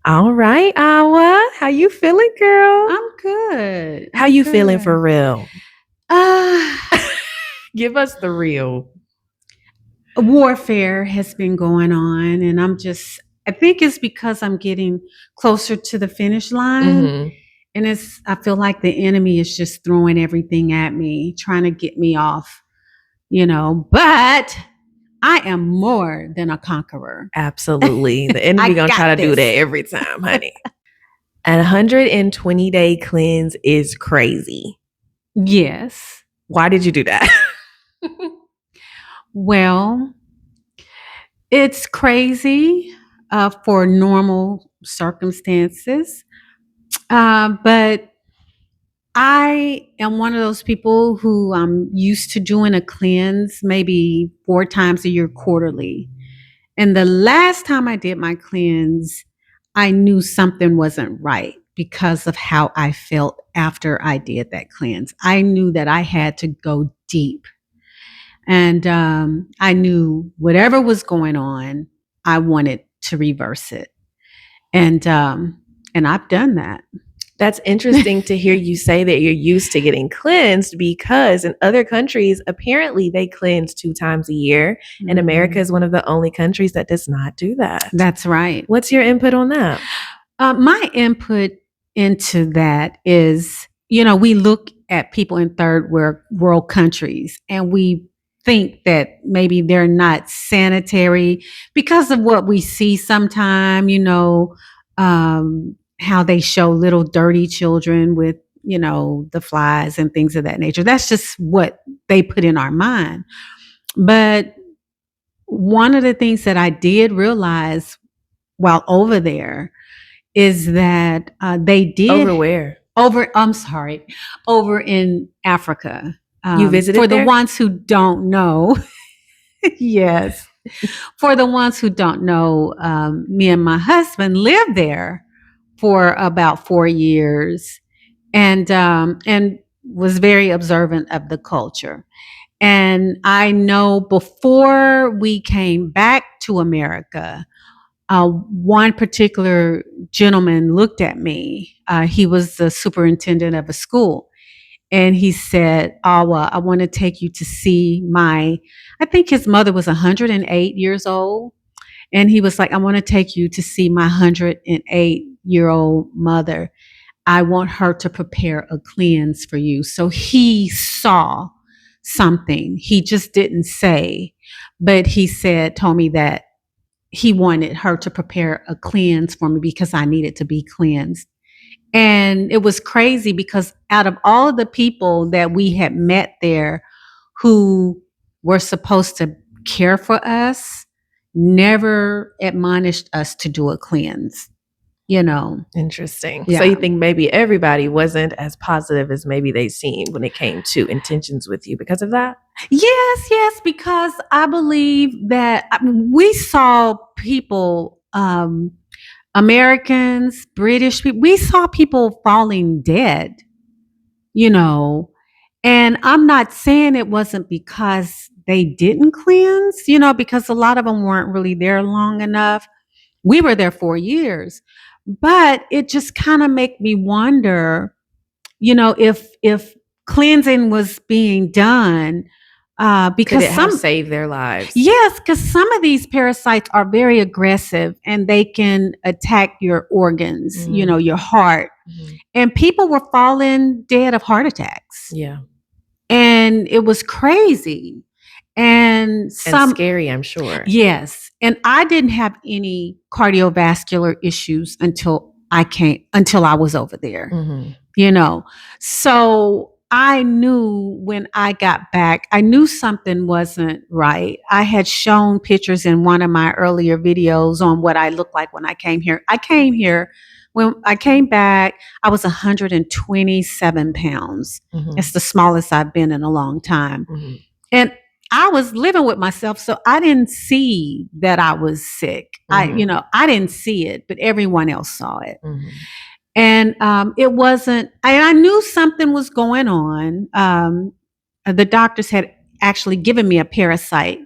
All right, Awa. How you feeling, girl? I'm good. How you feeling for real? Uh, Give us the real. warfare has been going on, and I think it's because I'm getting closer to the finish line. Mhm. And I feel like the enemy is just throwing everything at me, trying to get me off, but I am more than a conqueror. Absolutely. The enemy gonna try to do that every time, honey. An 120-day cleanse is crazy. Yes. Why did you do that? Well, it's crazy for normal circumstances. But I am one of those people who I'm used to doing a cleanse maybe 4 times a year quarterly. And the last time I did my cleanse, I knew something wasn't right because of how I felt after I did that cleanse. I knew that I had to go deep. And I knew whatever was going on, I wanted to reverse it. And I've done that. That's interesting to hear you say that you're used to getting cleansed, because in other countries, apparently they cleanse 2 times a year. And America is one of the only countries that does not do that. That's right. What's your input on that? My input into that is, we look at people in third world countries and we think that maybe they're not sanitary because of what we see sometime, how they show little dirty children with, the flies and things of that nature. That's just what they put in our mind. But one of the things that I did realize while over there is that they did Over where? Over in Africa. You visited for there? The ones who don't know. Yes. For the ones who don't know, me and my husband lived there for about 4 years, and was very observant of the culture. And I know before we came back to America, one particular gentleman looked at me. He was the superintendent of a school. And he said, Awa, I want to take you to see I think his mother was 108 years old. And he was like, I want to take you to see my 108-year-old mother. I want her to prepare a cleanse for you. So he saw something. He just didn't say, but he told me that he wanted her to prepare a cleanse for me because I needed to be cleansed. And it was crazy because out of all of the people that we had met there who were supposed to care for us, never admonished us to do a cleanse. Interesting. Yeah. So you think maybe everybody wasn't as positive as maybe they seemed when it came to intentions with you because of that? Yes, because I believe that we saw people, Americans, British people, we saw people falling dead, and I'm not saying it wasn't because they didn't cleanse, because a lot of them weren't really there long enough. We were there 4 years, but it just kind of make me wonder, if cleansing was being done, because could it have saved their lives? Yes, because some of these parasites are very aggressive and they can attack your organs, your heart. Mm-hmm. And people were falling dead of heart attacks. Yeah. And it was crazy. And scary, I'm sure. Yes. And I didn't have any cardiovascular issues until I was over there. Mm-hmm. So I knew when I got back, I knew something wasn't right. I had shown pictures in one of my earlier videos on what I looked like when I came here. When I came back, I was 127 pounds. Mm-hmm. It's the smallest I've been in a long time. Mm-hmm. And I was living with myself, so I didn't see that I was sick. Mm-hmm. I didn't see it, but everyone else saw it. Mm-hmm. And it wasn't, I knew something was going on. The doctors had actually given me a parasite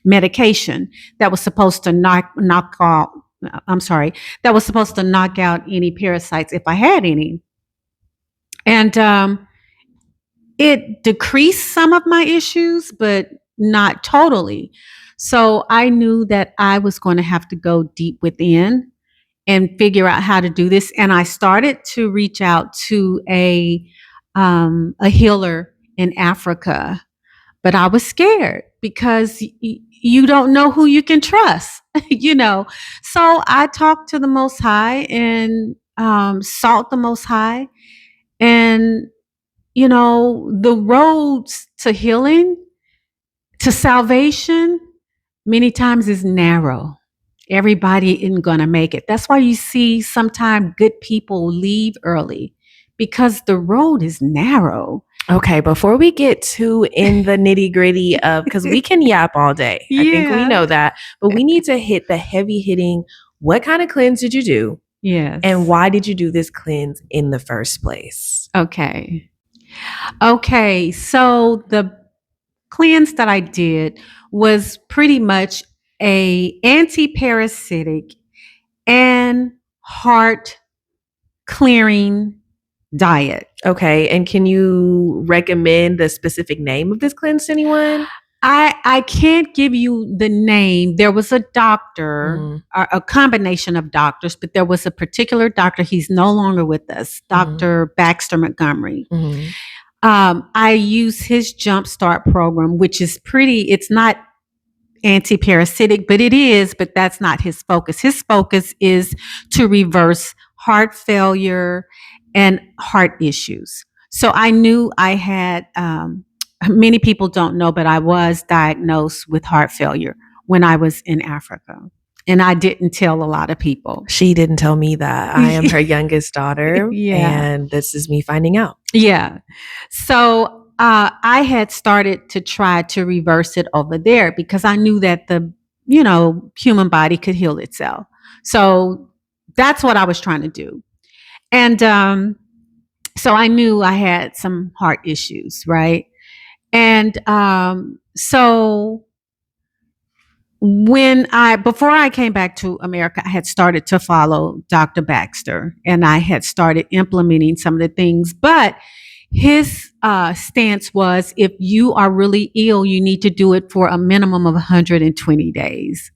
medication that was supposed to knock I'm sorry, that was supposed to knock out any parasites if I had any. And it decreased some of my issues, but not totally. So I knew that I was going to have to go deep within and figure out how to do this. And I started to reach out to a healer in Africa, but I was scared because you don't know who you can trust, you know. So I talked to the Most High and sought the Most High, and the roads to healing, to salvation, many times is narrow. Everybody isn't going to make it. That's why you see sometimes good people leave early because the road is narrow. Okay, before we get too in the nitty gritty of, because we can yap all day. I think we Yeah. know that, but we need to hit the heavy hitting. What kind of cleanse did you do? Yes. And why did you do this cleanse in the first place? Okay. So the cleanse that I did was pretty much a anti-parasitic and heart clearing diet. Okay, and can you recommend the specific name of this cleanse to anyone? I can't give you the name. There was a doctor, a combination of doctors, but there was a particular doctor. He's no longer with us, Dr. Baxter Montgomery. I use his Jumpstart program, which is it's not anti-parasitic, but that's not his focus. His focus is to reverse heart failure and heart issues. So I knew I had, many people don't know, but I was diagnosed with heart failure when I was in Africa. And I didn't tell a lot of people. She didn't tell me that. I am her youngest daughter. Yeah. And this is me finding out. Yeah. So I had started to try to reverse it over there because I knew that the human body could heal itself. So that's what I was trying to do. And so I knew I had some heart issues, right? And so before I came back to America, I had started to follow Dr. Baxter, and I had started implementing some of the things, but his stance was, if you are really ill, you need to do it for a minimum of 120 days.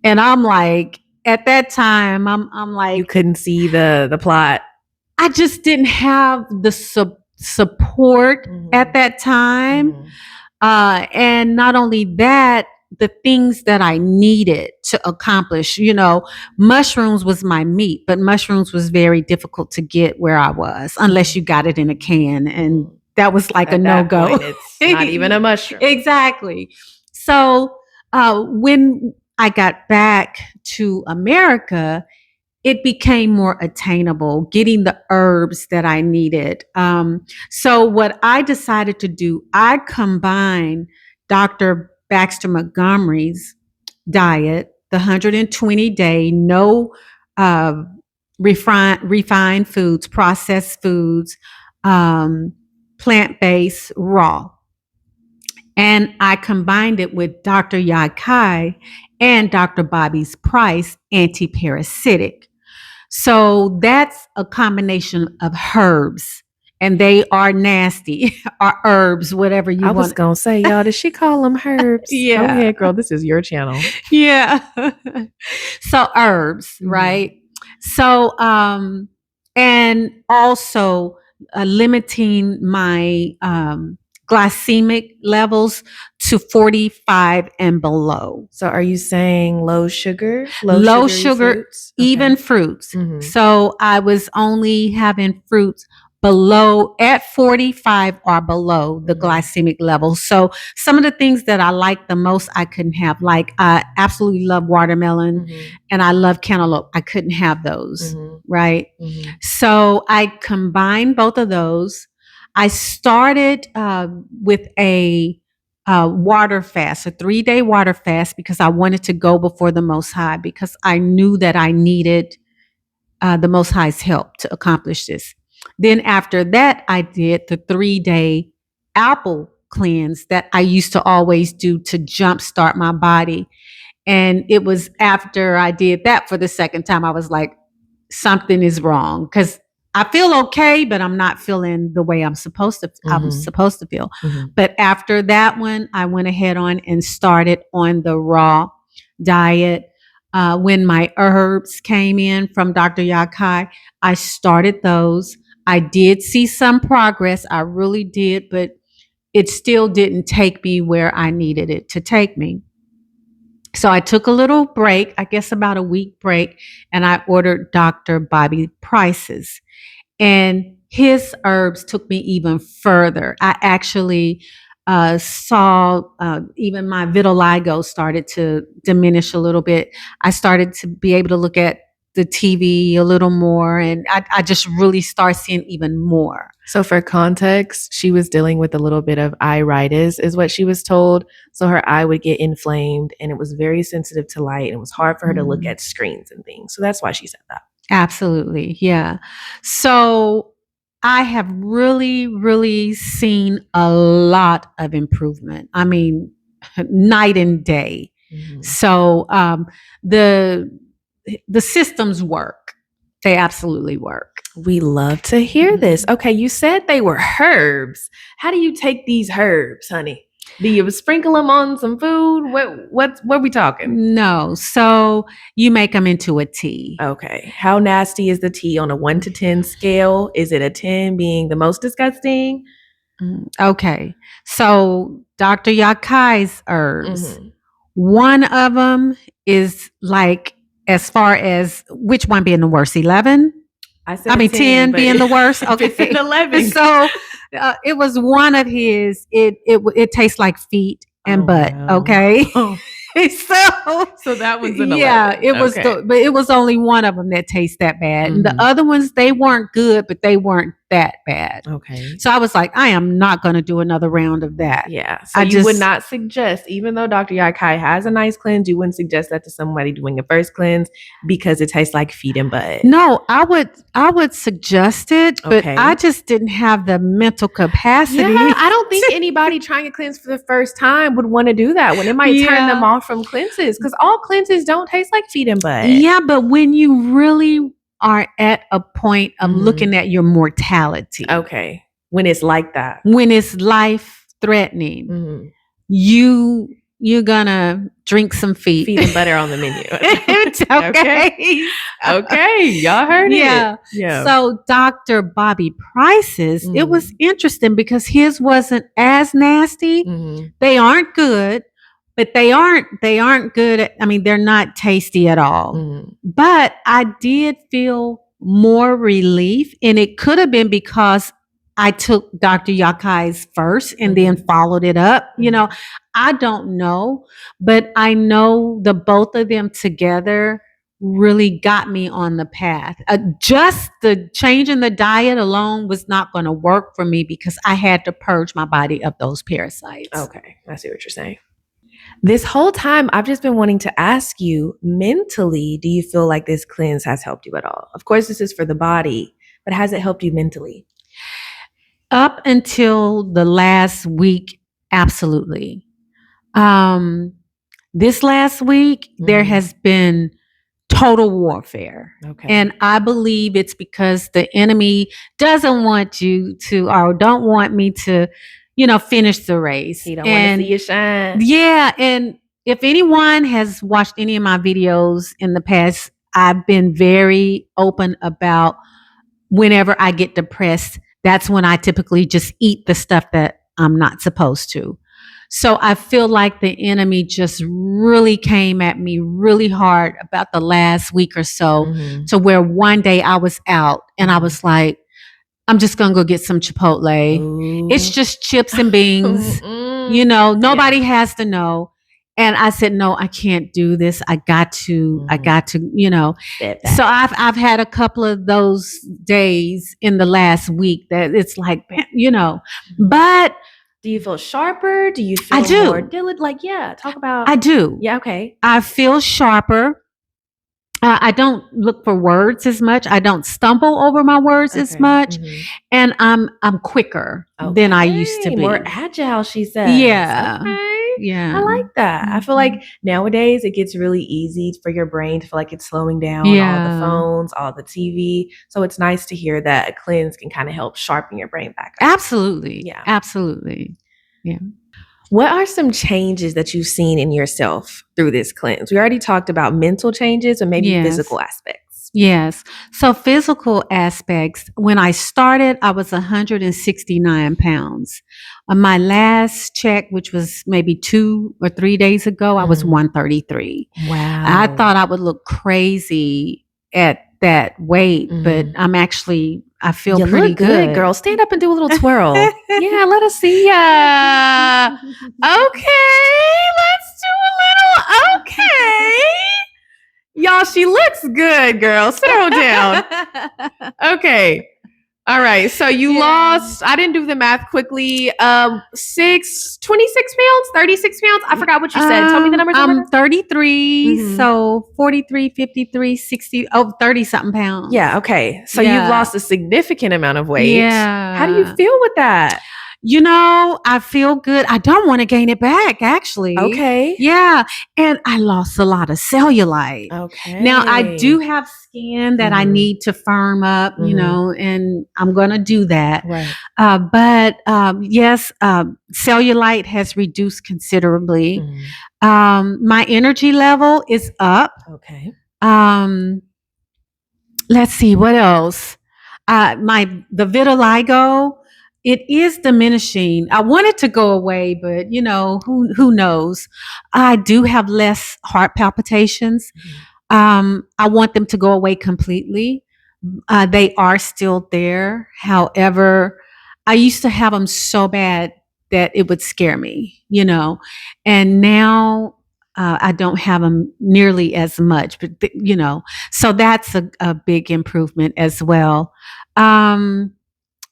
And I'm like, at that time, I'm like, you couldn't see the plot. I just didn't have the support at that time. And not only that, the things that I needed to accomplish, mushrooms was my meat, but mushrooms was very difficult to get where I was, unless you got it in a can. And that was like a no-go. It's not even a mushroom. Exactly. So when I got back to America, it became more attainable, getting the herbs that I needed. So what I decided to do, I combined Dr. Baxter Montgomery's diet, the 120-day, no refined foods, processed foods, plant-based, raw. And I combined it with Dr. Yai Kai and Dr. Bobby's Price anti-parasitic. So that's a combination of herbs, and they are nasty, or herbs, whatever you want. I was going to say, y'all, did she call them herbs? Yeah. Go ahead, girl. This is your channel. Yeah. So herbs, right? So, and also limiting my glycemic levels to 45 and below. So are you saying low sugar? Low sugar, fruits? even fruits. So I was only having fruits below at 45 or below the glycemic level. So some of the things that I like the most, I couldn't have. Like I absolutely love watermelon and I love cantaloupe. I couldn't have those, right? So I combined both of those. I started with a water fast, a 3-day water fast, because I wanted to go before the Most High, because I knew that I needed the Most High's help to accomplish this. Then after that, I did the 3-day apple cleanse that I used to always do to jumpstart my body. And it was after I did that for the second time, I was like, something is wrong, because I feel okay, but I'm not feeling the way I'm supposed to. I'm supposed to feel. But after that one, I went ahead on and started on the raw diet. When my herbs came in from Dr. Yakai, I started those. I did see some progress. I really did, but it still didn't take me where I needed it to take me. So I took a little break, I guess about a week break, and I ordered Dr. Bobby Price's. And his herbs took me even further. I actually saw even my vitiligo started to diminish a little bit. I started to be able to look at the TV a little more, and I just really start seeing even more. So for context, she was dealing with a little bit of iritis is what she was told. So her eye would get inflamed and it was very sensitive to light and it was hard for her to look at screens and things. So that's why she said that. Absolutely. Yeah. So I have really, really seen a lot of improvement. I mean, night and day. So the systems work. They absolutely work. We love to hear this. Okay, you said they were herbs. How do you take these herbs, honey? Do you sprinkle them on some food? What are we talking? No. So you make them into a tea. Okay. How nasty is the tea on a 1 to 10 scale? Is it a 10 being the most disgusting? Okay. So Dr. Yakai's herbs, one of them is like, as far as which one being the worst, 11? I mean, 10 being the worst. Okay, it's an 11. So it was one of his. It tastes like feet and butt. No. Okay, so that was an 11. Yeah, it was, but it was only one of them that tastes that bad, and the other ones, they weren't good, but they weren't that bad. Okay, so I was like, I am not going to do another round of that. Yeah, so you would not suggest, even though Dr. Yakai has a nice cleanse, you wouldn't suggest that to somebody doing a first cleanse because it tastes like feet and butt. No, I would suggest it, but I just didn't have the mental capacity. Yeah, I don't think anybody trying a cleanse for the first time would want to do that when it might turn them off from cleanses, because all cleanses don't taste like feet and butt. Yeah, but when you really are at a point of looking at your mortality. Okay. When it's like that. When it's life threatening, you're gonna drink some feet. Feet and butter on the menu. Okay. Okay. Y'all heard it. Yeah. So Dr. Bobby Price's, it was interesting because his wasn't as nasty. They aren't good, but they aren't good. I mean, they're not tasty at all. But I did feel more relief, and it could have been because I took Dr. Yakai's first and then followed it up. You know, I don't know, but I know the both of them together really got me on the path. Just the change in the diet alone was not going to work for me because I had to purge my body of those parasites. Okay, I see what you're saying. This whole time, I've just been wanting to ask you, mentally, do you feel like this cleanse has helped you at all? Of course, this is for the body, but has it helped you mentally? Up until the last week, absolutely. This last week, there has been total warfare. Okay. And I believe it's because the enemy doesn't want you to, or don't want me to, finish the race. He don't want to see you shine. Yeah. And if anyone has watched any of my videos in the past, I've been very open about whenever I get depressed, that's when I typically just eat the stuff that I'm not supposed to. So I feel like the enemy just really came at me really hard about the last week or so, to where one day I was out and I was like, I'm just going to go get some Chipotle. Ooh. It's just chips and beans. Nobody has to know. And I said, no, I can't do this. I got to, So I've had a couple of those days in the last week that it's like, but. Do you feel sharper? Do you feel more diligent? Talk about. I do. Yeah, okay. I feel sharper. I don't look for words as much. I don't stumble over my words as much. And I'm quicker than I used to be. More agile, she says. Yeah. Okay. Yeah. I like that. I feel like nowadays it gets really easy for your brain to feel like it's slowing down, all the Yeah. phones, all the TV. So it's nice to hear that a cleanse can kind of help sharpen your brain back up. Absolutely. Yeah. Absolutely. Yeah. What are some changes that you've seen in yourself through this cleanse? We already talked about mental changes or maybe Yes. physical aspects. Yes. So physical aspects, when I started, I was 169 pounds. On my last check, which was maybe 2 or 3 days ago, I was 133. Wow. I thought I would look crazy at that weight, but I feel you pretty look good, girl. Stand up and do a little twirl. Yeah, let us see ya. Okay, let's do a little okay. Y'all, she looks good, girl. Settle down. Okay. All right. So you lost, I didn't do the math quickly. 26 pounds, 36 pounds. I forgot what you said. Tell me the numbers. I'm 33, Mhm. so 43, 53, 60, 30 something pounds. Yeah. Okay. So Yeah. you've lost a significant amount of weight. Yeah. How do you feel with that? I feel good. I don't want to gain it back, actually. Okay. Yeah. And I lost a lot of cellulite. Okay. Now, I do have skin that I need to firm up, and I'm going to do that. Right. But yes, cellulite has reduced considerably. My energy level is up. Okay. Let's see, what else? The vitiligo, it is diminishing. I want it to go away, but who knows? I do have less heart palpitations. I want them to go away completely. They are still there. However, I used to have them so bad that it would scare me, and now I don't have them nearly as much, but so that's a big improvement as well.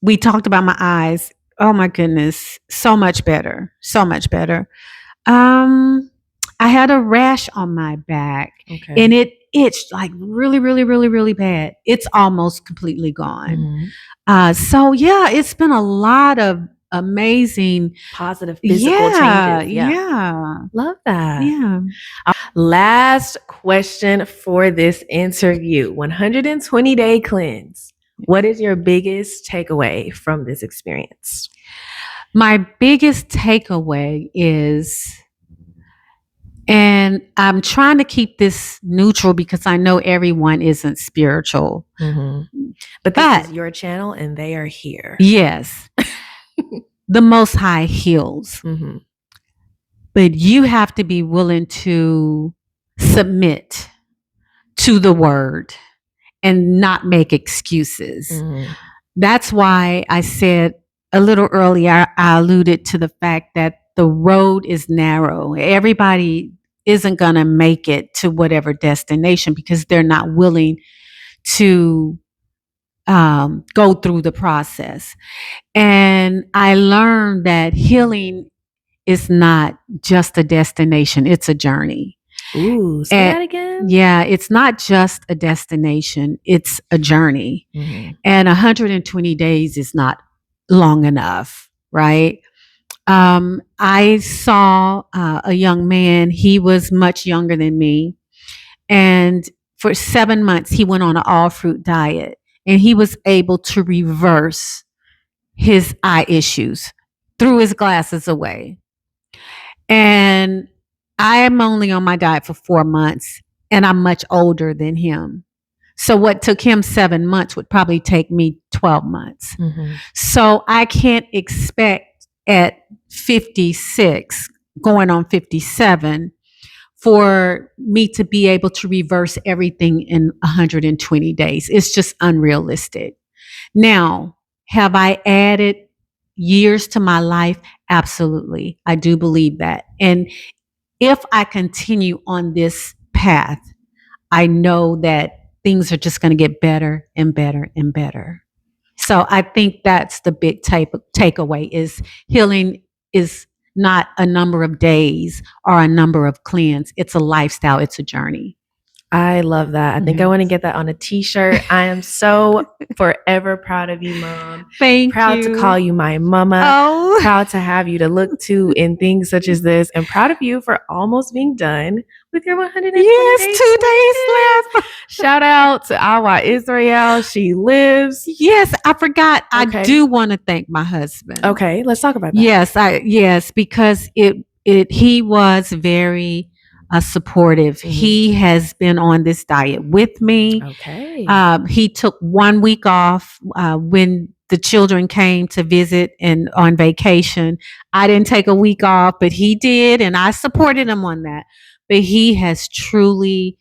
We talked about my eyes. Oh my goodness, so much better, so much better. I had a rash on my back, and it itched like really, really, really, really bad. It's almost completely gone. So yeah, it's been a lot of amazing positive physical changes. Yeah. Love that. Yeah. Last question for this interview. 120-day cleanse. What is your biggest takeaway from this experience? My biggest takeaway is, and I'm trying to keep this neutral because I know everyone isn't spiritual. But this is your channel and they are here. Yes. The Most High heals. But you have to be willing to submit to the word and not make excuses. That's why I said a little earlier, I alluded to the fact that the road is narrow. Everybody isn't going to make it to whatever destination because they're not willing to go through the process. And I learned that healing is not just a destination, it's a journey. Ooh, say that again? Yeah, it's not just a destination, it's a journey. And 120 days is not long enough, right? I saw a young man, he was much younger than me. And for 7 months, he went on an all fruit diet and he was able to reverse his eye issues, threw his glasses away. And I am only on my diet for 4 months and I'm much older than him. So what took him 7 months would probably take me 12 months. So I can't expect at 56, going on 57, for me to be able to reverse everything in 120 days. It's just unrealistic. Now, have I added years to my life? Absolutely. I do believe that. And if I continue on this path, I know that things are just going to get better and better and better. So I think that's the big takeaway is healing is not a number of days or a number of cleanse. It's a lifestyle. It's a journey. I love that. I think I want to get that on a t-shirt. I am so forever proud of you, Mom. Thank Proud to you. call you my mama. Oh, Proud to have you to look to in things such as this, and proud of you for almost being done with your 120 yes, days. 2 days left. Shout out to Awa Israel. She lives. Yes, I forgot. Okay. I do want to thank my husband. Okay, let's talk about that. Yes, because he was very supportive. Mhm. He has been on this diet with me. Okay. He took 1 week off when the children came to visit and on vacation. I didn't take a week off, but he did, and I supported him on that. But he has truly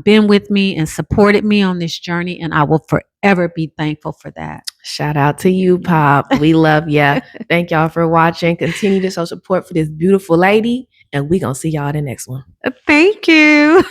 been with me and supported me on this journey, and I will forever be thankful for that. Shout out to you, Pop. We love ya. Thank y'all for watching. Continue to show support for this beautiful lady, and we gonna see y'all in the next one. Thank you.